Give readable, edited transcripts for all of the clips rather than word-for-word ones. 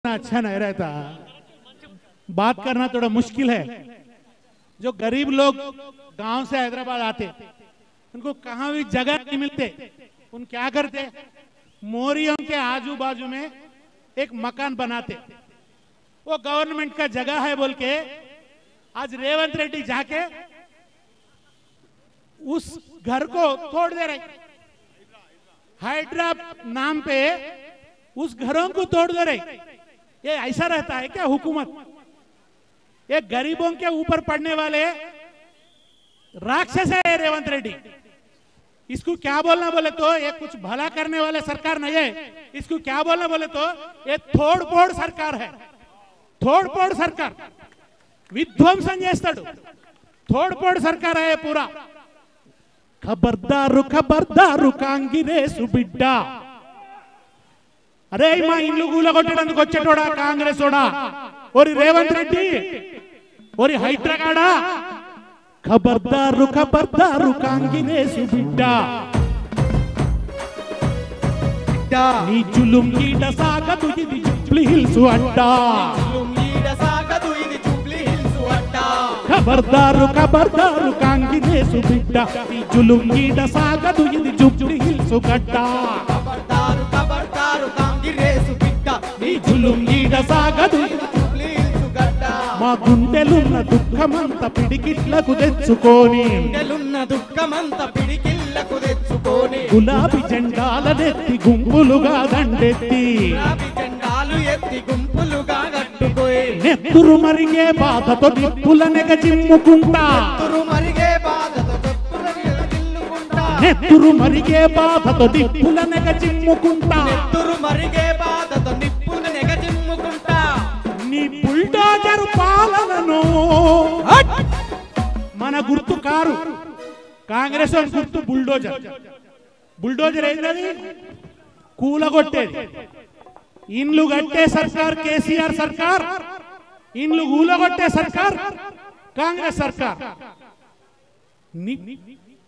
करना अच्छा नहीं रहता, बात करना थोड़ा मुश्किल है। जो गरीब लोग गांव से हैदराबाद आते, उनको कहाँ भी जगह नहीं मिलते, उन क्या करते, मोरियम के आजू बाजू में एक मकान बनाते। वो गवर्नमेंट का जगह है बोल के आज रेवंत रेड्डी जाके उस घर को तोड़ दे रहे, हाइड्रा नाम पे उस घरों को तोड़ दे रहे। ये ऐसा रहता है क्या हुकूमत? ये गरीबों के ऊपर पड़ने वाले राक्षस है रेवंत रेड्डी। इसको क्या बोलना बोले तो ये कुछ भला करने वाले सरकार नहीं है, इसको क्या बोलना बोले तो ये तोड़ फोड़ सरकार है। तोड़ फोड़ सरकार, విధ్వంసం చేస్తాడు, తోడ్పోడు సర్కార్ है पूरा। ఖబర్దారు ఖబర్దారు కాంగ్రెసు బిడ్డ, అరే మా ఇల్లు కూలగొట్టడానికి వచ్చేటోడా కాంగ్రెస్ ఓడా, ఓరి రేవంత్ రెడ్డి, ఓరి హైదరాబాడా, ఖబర్దారు ఖబర్దారు కాంగ్రెసు బిడ్డ, నీ జులుంగీడ సాగదు ఇది జూబ్లీ హిల్స్ అడ్డా, ఖబర్దారు ఖబర్దారు కాంగ్రెసు బిడ్డ, నీ జులుంగీడ సాగదు ఇది జూబ్లీ హిల్స్ గడ్డ, ఖబర్దారు ఖబర్దారు కాంగ్రెసు బిడ్డ, నీ జులుంగీడ సాగదు జూబ్లీ హిల్స్ గడ్డ, మా గుండెలున్న దుఃఖమంత పిడికిట్లకు తెచ్చుకొని, గుండెలున్న దుఃఖమంత పిడికిట్లకు తెచ్చుకొని, గులాబీ జెండాలనెత్తి గుంపులుగా దండెత్తి, గులాబీ జెండాలు ఎత్తి గుంపులుగా కట్టుకోయి, నెత్తురు మరిగే బాధతో నిప్పుల నెగ చిమ్ముకుంటా, నెత్తురు మరిగే బాధతో నెత్తురు మరిగే బాధతో నిప్పుల నెగ చిమ్ముకుంటా, నెత్తురు మరిగే బాధతో నిప్పుల నెగ చిమ్ముకుంటా, నీ బుల్డోజర్ పాలనను, మన గుర్తు కారు, కాంగ్రెస్ గుర్తు బుల్డోజర్. బుల్డోజర్ ఏంటది? కూలగొట్టేది. ఇండ్లు కట్టే సర్కార్ కేసీఆర్ సర్కార్, ఇండ్లు కూలగొట్టే సర్కార్ కాంగ్రెస్ సర్కార్.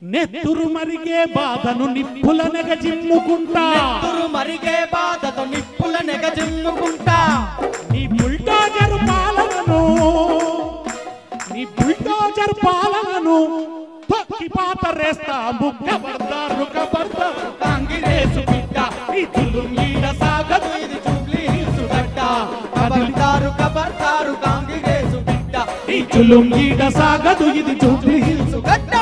నెత్తురు మరిగే బాధను నిప్పుల నెగ జిమ్ముకుంటా, నెత్తురు మరిగే బాధతో నిప్పుల నెగ జిమ్ముకుంటా, నీ బుల్డోజర్ పాలనను, నీ బుల్డోజర్ పాలనను తొక్కి పాతరేస్తాము. ఖబర్దారు ఖబర్దారు కాంగ్రెసు బిడ్డ, ఈ జులుంగీడ సాగదు ఇది జూబ్లీ హిల్స్ గడ్డ, ఖబర్దారు ఖబర్దారు కాంగ్రెసు బిడ్డ, ఈ జులుంగీడ సాగదు ఇది జూబ్లీ హిల్స్ గడ్డ.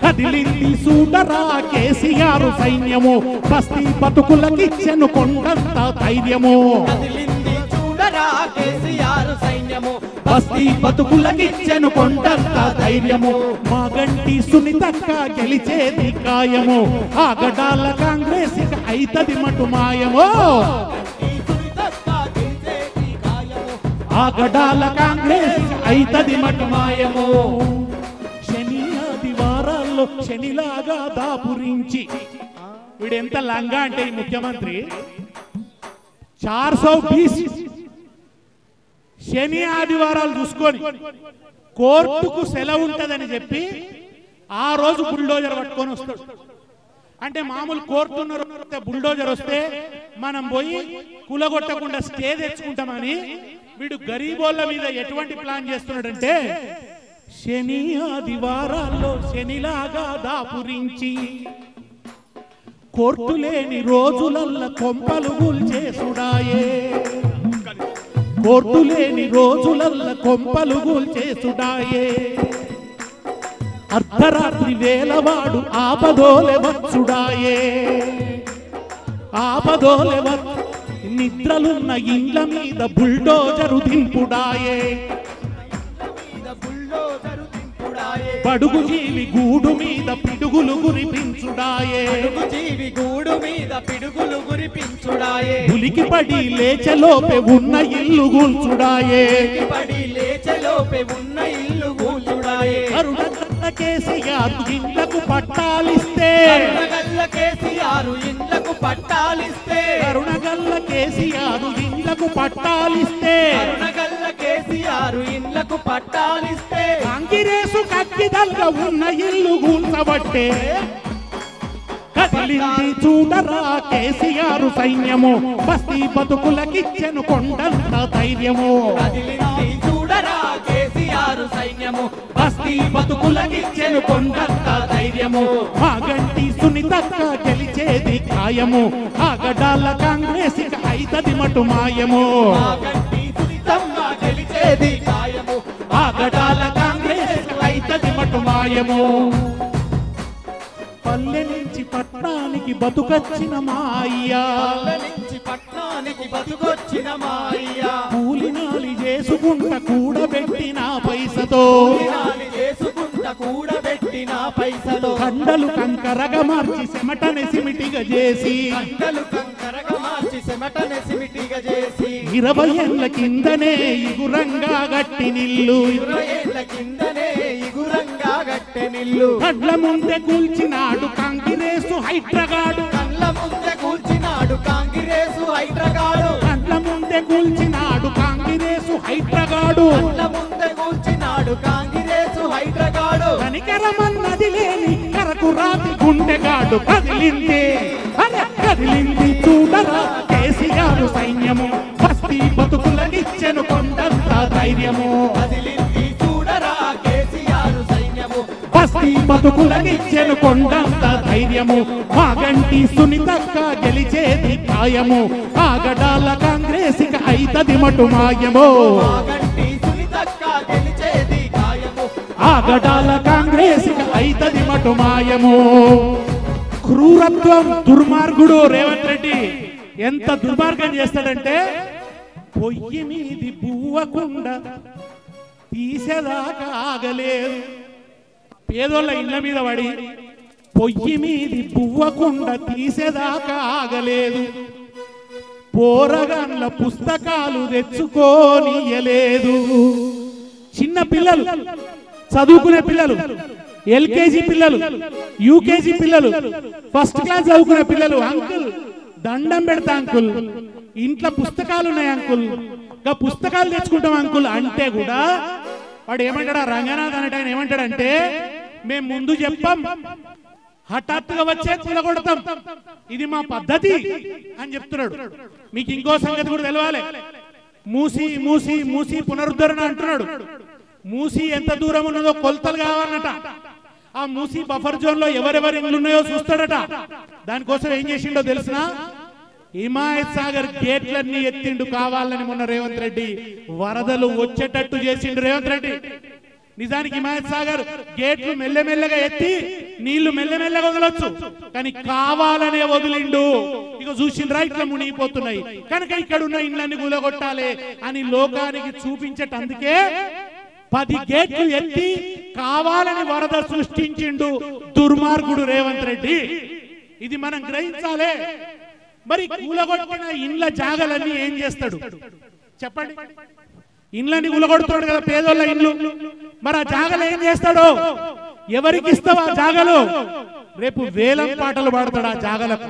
కదిలింది సూడరా కేసీఆర్ సైన్యము, బస్తీ బతుకులకిచ్చెను కొండంత ధైర్యము, కదిలింది చూడరా కేసీఆర్ సైన్యము, బస్తీ బతుకులకిచ్చెను కొండంత ధైర్యము, మాగంటి సునీతక్క గెలిచేది ఖాయము, ఆగడాల కాంగ్రెస్ అయితది మటు మాయము, ఆగడాల కాంగ్రెస్ అయితది మటు మాయము. శని ఆదివారాల్లో శనిలాగా దాపురించి, వీడెంత లంగా అంటే ఈ ముఖ్యమంత్రి 420 శని ఆదివారాలు చూసుకొని కోర్టుకు సెలవు ఉంటదని చెప్పి ఆ రోజు బుల్డోజర్ పట్టుకొని వస్తాడు. అంటే మామూలు కోర్టు ఉన్న బుల్డోజర్ వస్తే మనం పోయి కూలగొట్టకుండా స్టే తెచ్చుకుంటామని వీడు గరీబోళ్ళ మీద ఎటువంటి ప్లాన్ చేస్తున్నాడంటే, శని ఆదివారాల్లో శనిలాగా దాపురించి, కోర్టు లేని రోజులల్ల కొంపలు గుల్చేసుడాయే, కోర్టు లేని రోజులల్ల కొంపలు గుల్చేసుడాయే, అర్ధరాత్రి వేలవాడు ఆపదోలె వచ్చుడాయే, ఆపదోలె నిద్రలున్న ఇండ్ల మీద బుల్డోజరు దింపుడాయే, బడుగు జీవి గూడు మీద పిడుగులు గురిపించుడాయే, జీవి గూడు మీద పిడుగులు గురిపించుడాయే, ఉలికి పడి లేచలోపే ఉన్న ఇల్లు కూల్చుడాయే, పడి లేచలోపే ఉన్న ఇల్లు కూల్చుడాయే, అరుణగల్ల కేసీఆర్ ఇండ్లకు పట్టాలిస్తే, అరుణగల్ల కేసీఆర్ ఇండ్లకు పట్టాలిస్తే, అరుణగల్ల కేసీఆర్ ఇండ్లకు పట్టాలిస్తే, అరుణగల్ల కేసీఆర్ ఇండ్లకు పట్టాలిస్తే, కాంగ్రెసు కక్కిదల్గా ఉన్న ఇల్లు కూల్చబట్టే, కదిలింది చూడరా కేసీఆర్ సైన్యము బస్తీ బతుకులకిచ్చెను కొండంత ధైర్యము కదిలింది చూడరా కేసీఆర్ సైన్యము బస్తీ బతుకులకిచ్చెను కొండంత ధైర్యము మాగంటి సునీతక్క గెలిచేది ఖాయము ఆగడాల కాంగ్రెస్ అయితది మటు మాయము మాగంటి సునీతమ్మ గెలిచేది ఖాయము ఆగడాల కాంగ్రెస్ అయితది మటు మాయము పల్లె నుంచి పట్నానికి బతుకొచ్చిన మాయ్యా పల్లె నుంచి పట్నానికి బతుకొచ్చిన మాయ్యా కూలినాలి చేసుకుంట కూడబెట్టిన పైసతో కూడబెట్టిన పైసలు కండలు కంకరగా మార్చి చెమటని సిమిటిగా చేసి 20 ఏళ్ల కిందనే ఇగురంగా గట్టి నిల్లు కళ్ళ ముందే కూల్చినాడు కాంగ్రెసు హైడ్రగాడు కళ్ళ ముందే కూల్చినాడు కాంగ్రెసు హైడ్రగాడు కళ్ళ ముందే కూల్చినాడు కాంగ్రెసు హైడ్రగాడు కళ్ళ ముందే కూల్చినాడు కాంగ్రెసు హైడ్రగాడు కనికరమన్నది లేని కరకు రాతి గుండెగాడు కదిలింది కదిలింది చూడరా కేసీఆర్ సైన్యము బస్తీ బతుకులకిచ్చెను కొండంత ధైర్యము కదిలింది చూడరా కేసీఆర్ సైన్యము బస్తీ బతుకులకిచ్చెను కొండంత ధైర్యము మాగంటి సునీతక్క గెలిచేది ఖాయము ఆగడాల కాంగ్రెస్ అయితది మటు మాయము మాగంటి సునీతక్క గెలిచేది ఖాయము ఆగడాల కాంగ్రెస్ అయితది మటు మాయము క్రూరత్వం దుర్మార్గుడు రేవంత్ రెడ్డి ఎంత దుర్మార్గం చేస్తాడంటే పొయ్యి మీది బువ్వకుండా తీసేదాకా ఆగలేదు పేదోళ్ళ ఇళ్ళ మీద పడి పొయ్యి మీది బువ్వకుండా తీసేదాకా ఆగలేదు పోరగాన్ల పుస్తకాలు తెచ్చుకోనియలేదు చిన్న పిల్లలు చదువుకునే పిల్లలు ఎల్కేజీ పిల్లలు యూకేజీ పిల్లలు ఫస్ట్ క్లాస్ చదువుకునే పిల్లలు అంకుల్ దండం పెడతా అంకుల్ ఇంట్లో పుస్తకాలు ఉన్నాయి అంకుల్ ఇంకా పుస్తకాలు తెచ్చుకుంటాం అంకుల్ అంటే కూడా వాడు ఏమంటాడా రంగనాథ్ అనేట ఆయన ఏమంటాడంటే మేము ముందు చెప్పాం హఠాత్తుగా వచ్చే కూలగొడతాం ఇది మా పద్ధతి అని చెప్తున్నాడు మీకు ఇంకో సంగతి కూడా తెలవాలి మూసి మూసి మూసి పునరుద్ధరణ అంటున్నాడు మూసి ఎంత దూరం ఉన్నదో కొలతలు కావాలన్నట ఆ మూసి బఫర్ జోన్ లో ఎవరెవరి ఇళ్ళు ఉన్నాయో చూస్తాడట దానికోసం ఏం చేసిండో తెలిసిన హిమాయత్ సాగర్ గేట్లన్నీ ఎత్తిండు కావాలని మొన్న రేవంత్ రెడ్డి వరదలు వచ్చేటట్టు చేసిండు రేవంత్ రెడ్డి నిజానికి హిమాయత్ సాగర్ గేట్లు మెల్లమెల్లగా ఎత్తి నీళ్లు మెల్లమెల్లగా వదలొచ్చు కానీ కావాలనే వదిలిండు ఇక చూసిండ్రా ఇట్లా మునిగిపోతున్నాయి కనుక ఇక్కడ ఉన్న ఇండ్లన్నీ కూలగొట్టాలి అని లోకానికి చూపించటందుకే 10 గేట్లు ఎత్తి కావాలని వరద సృష్టించిండు దుర్మార్గుడు రేవంత్ రెడ్డి ఇది మనం గ్రహించాలి మరి కూలగొట్టిన ఇండ్ల జాగలన్నీ ఏం చేస్తాడు చెప్పండి ఇండ్లన్నీ కూలగొడుతున్నాడు కదా పేదోళ్ళ ఇండ్లు మరి ఆ జాగలు ఏం చేస్తాడు ఎవరికి ఇస్తావు ఆ జాగలు రేపు వేలం పాటలు పాడతాడు ఆ జాగలకు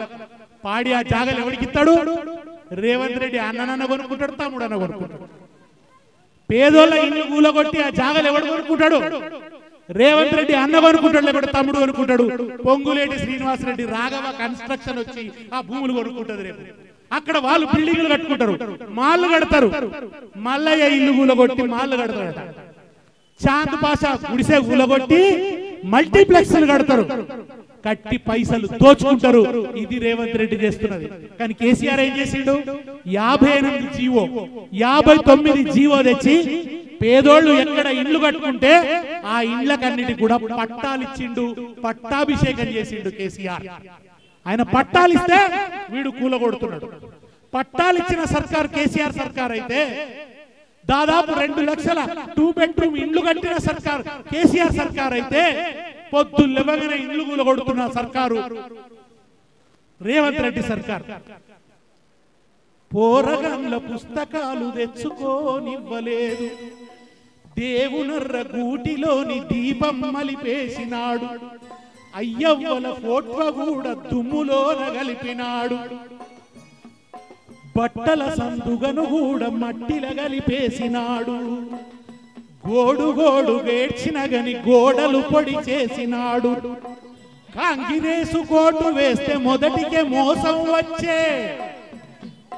పాడి ఆ జాగలు ఎవరికి ఇస్తాడు రేవంత్ రెడ్డి అన్ననన్న కొనుక్కుంటాడు తమ్ముడు అన్న కొనుక్కుంటాడు పేదోళ్ళ ఇల్లు కూలగొట్టి ఆ జాగలు ఎవడు కొనుక్కుంటాడు రేవంత్ రెడ్డి అన్న కొనుక్కుంటాడు లేకపోతే తమ్ముడు కొనుక్కుంటాడు పొంగులేటి శ్రీనివాసరెడ్డి రాఘవ కన్స్ట్రక్షన్ వచ్చి ఆ భూములు కొనుక్కుంటది రేపు అక్కడ వాళ్ళు బిల్డింగ్లు కట్టుకుంటారు మాళ్ళు కడతారు మల్లయ్య ఇల్లు కూలగొట్టి మాళ్ళు కడతాడట చాంద్ పాషా గుడిసె కూలగొట్టి మల్టీప్లెక్స్లు కడతారు కట్టి పైసలు దోచుకుంటారు ఇది రేవంత్ రెడ్డి చేస్తున్నది కానీ కేసీఆర్ ఏం చేసిండు 58 జీవో 59 జీవో తెచ్చి పేదోళ్ళు ఎక్కడ ఇండ్లు కట్టుకుంటే ఆ ఇండ్లకన్నిటి కూడా పట్టాలిచ్చిండు పట్టాభిషేకం చేసిండు కేసీఆర్ ఆయన పట్టాలిస్తే వీడు కూలగొడుతున్నాడు పట్టాలిచ్చిన సర్కార్ కేసీఆర్ సర్కార్ అయితే దాదాపు 2 లక్షల 2 బెడ్రూమ్ ఇండ్లు కట్టిన సర్కార్ కేసీఆర్ సర్కార్ అయితే పొద్దుల్లెవగానే ఇండ్లు కూలగొడుతున్న సర్కారు రేవంత్ రెడ్డి సర్కార్ పోరగాన్ల పుస్తకాలు తెచ్చుకోనివ్వలేదు దేవునర్ర గూటిలోని దీపం మలిపేసినాడు అయ్యవ్వల ఫోటో కూడా దుమ్ములోన గలిపినాడు బట్టల సందుగను కూడా మట్టిల గలిపేసినాడు గోడు గోడు వేడ్చిన గని గోడలు పొడి చేసినాడు కాంగ్రెసు కోటు వేస్తే మొదటికే మోసం వచ్చే,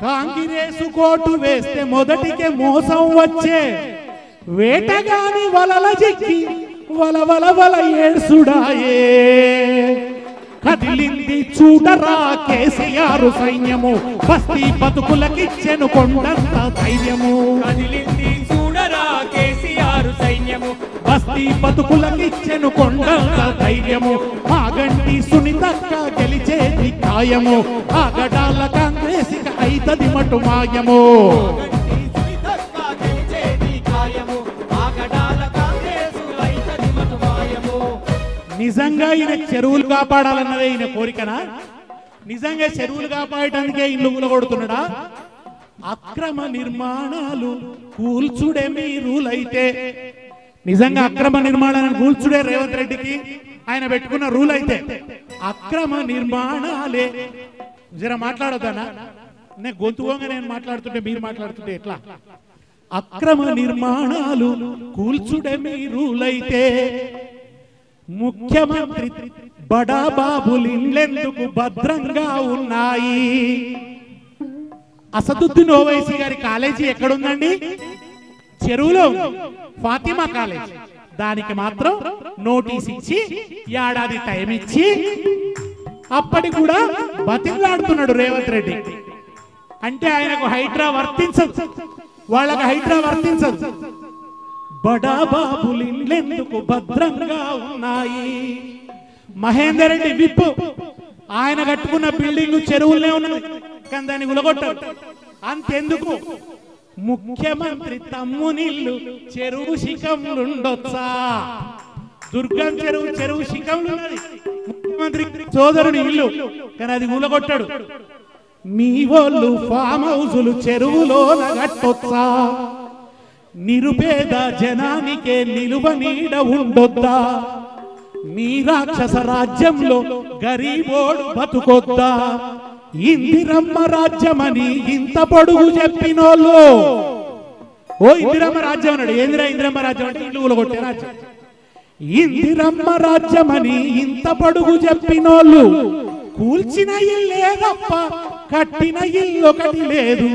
కాంగ్రెసు కోటు వేస్తే మొదటికే మోసం వచ్చే, వేటగాని వలల జిక్కి వల వల వల ఏడ్సుడాయే. కదిలింది చూడరా కేసీఆర్ సైన్యము, బస్తీ బతుకులకిచ్చెను కొండంత ధైర్యము. కదిలింది చూడరా కేసీఆర్ సైన్యము, బస్తీ బతుకులకిచ్చెను కొండంత ధైర్యము. మాగంటి సునీతక్క గెలిచేది ఖాయము, ఆగడాల కాంగ్రెస్ అయితది మటు మాయము. సునీతక్క గెలిచేది ఖాయము, ఆగడాల కాంగ్రెస్ అయితది మటు మాయము. నిజంగా ఈయన చెరువులు కాపాడాలన్నదే ఈయన కోరికనా? నిజంగా చెరువులు కాపాడటానికే ఇల్లు కూలగొడుతున్నాడా? అక్రమ నిర్మాణాలు కూల్చుడే మీ రూల్ అయితే, నిజంగా అక్రమ నిర్మాణాలను కూల్చుడే రేవంత్ రెడ్డికి ఆయన పెట్టుకున్న రూల్ అయితే, అక్రమ నిర్మాణాలే జర మాట్లాడొద్దనా? నేను గొంతుగా నేను మాట్లాడుతుంటే మీరు మాట్లాడుతుంటే ఎట్లా? అక్రమ నిర్మాణాలు కూల్చుడే మీ రూల్ అయితే, ముఖ్యమంత్రి బడా బాబులు ఇళ్ళెందుకు భద్రంగా ఉన్నాయి? అసదుద్దీన్ ఓవైసీ గారి కాలేజీ ఎక్కడుందండి? చెరువులో ఫాతిమా కాలేజ్. దానికి మాత్రం నోటీస్ ఇచ్చి ఏడాది టైం ఇచ్చి అప్పటి కూడా బతిలాడుతున్నాడు రేవంత్ రెడ్డి. అంటే ఆయనకు హైడ్రా వర్తించదు, వాళ్ళకి హైడ్రా వర్తించదు. బడా బాబులు ఇళ్ళెందుకు భద్రంగా ఉన్నాయి? మహేందర్ రెడ్డి విప్పు ఆయన కట్టుకున్న బిల్డింగ్ చెరువులనే ఉన్నది, కానీ దాన్ని ఉలగొట్టారు. అంతెందుకు, ముఖ్యమంత్రి తమ్మునిల్లు చెరువు శిఖంలుండొచ్చా? దుర్గం చెరువు శిఖంలు ఉన్నది, ముఖ్యమంత్రి సోదరుని ఇల్లు, కానీ అది ఉలగొట్టాడు. మీ వాళ్ళు ఫామ్ హౌజులు చెరువులో కట్టొచ్చా? నిరుపేద జనానికే నిలువ నీడ ఉండొద్దా? మీ రాక్షస రాజ్యంలో గరీబోడు బతుకొద్దా? ఇందిరమ్మ రాజ్యమని ఇంత పొడుగు చెప్పినోళ్ళు, ఓ ఇందిరమ్మ రాజ్యం అన్నాడు. ఏందిరా ఇందిరమ్మ రాజ్యం అంటే ఇల్లు కూలగొట్టే రాజ్యం. ఇందిరమ్మ రాజ్యమని ఇంత పొడుగు చెప్పినోళ్ళు కూల్చిన ఇల్లే తప్ప కట్టిన ఇల్లు ఒకటి లేదు.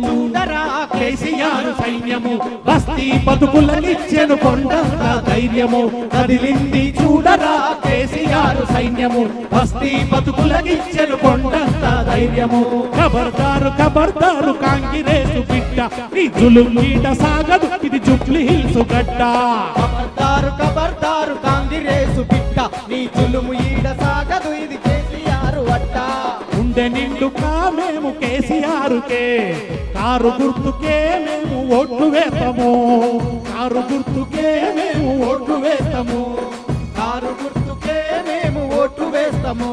చూడరా కేసీఆర్ సైన్యము, బస్తీ బతుకులకిచ్చెను కొండంత ధైర్యము. కదిలింది చూడరా కేసీఆర్ సైన్యము, బస్తీ బతుకులకిచ్చెను కొండంత ధైర్యము. ఖబర్దారు ఖబర్దారు కాంగ్రెసు బిడ్డ, నీ జులుం ఈట సాగదు ఇది జుబ్లీ హిల్స్ గడ్డ. ఖబర్దారు ఖబర్దారు కాంగ్రెసు బిడ్డ, నీ జులుము ఈడ సాగదు ఇది కేసీఆర్ వడ్డ. ఉండే నిండుగా మేము కేసీఆర్కే, కారు గుర్తుకే మేము ఓట్లు వేస్తాము, కారు గుర్తుకే మేము ఓట్లు వేస్తాము, కారు గుర్తుకే మేము ఓట్లు వేస్తాము.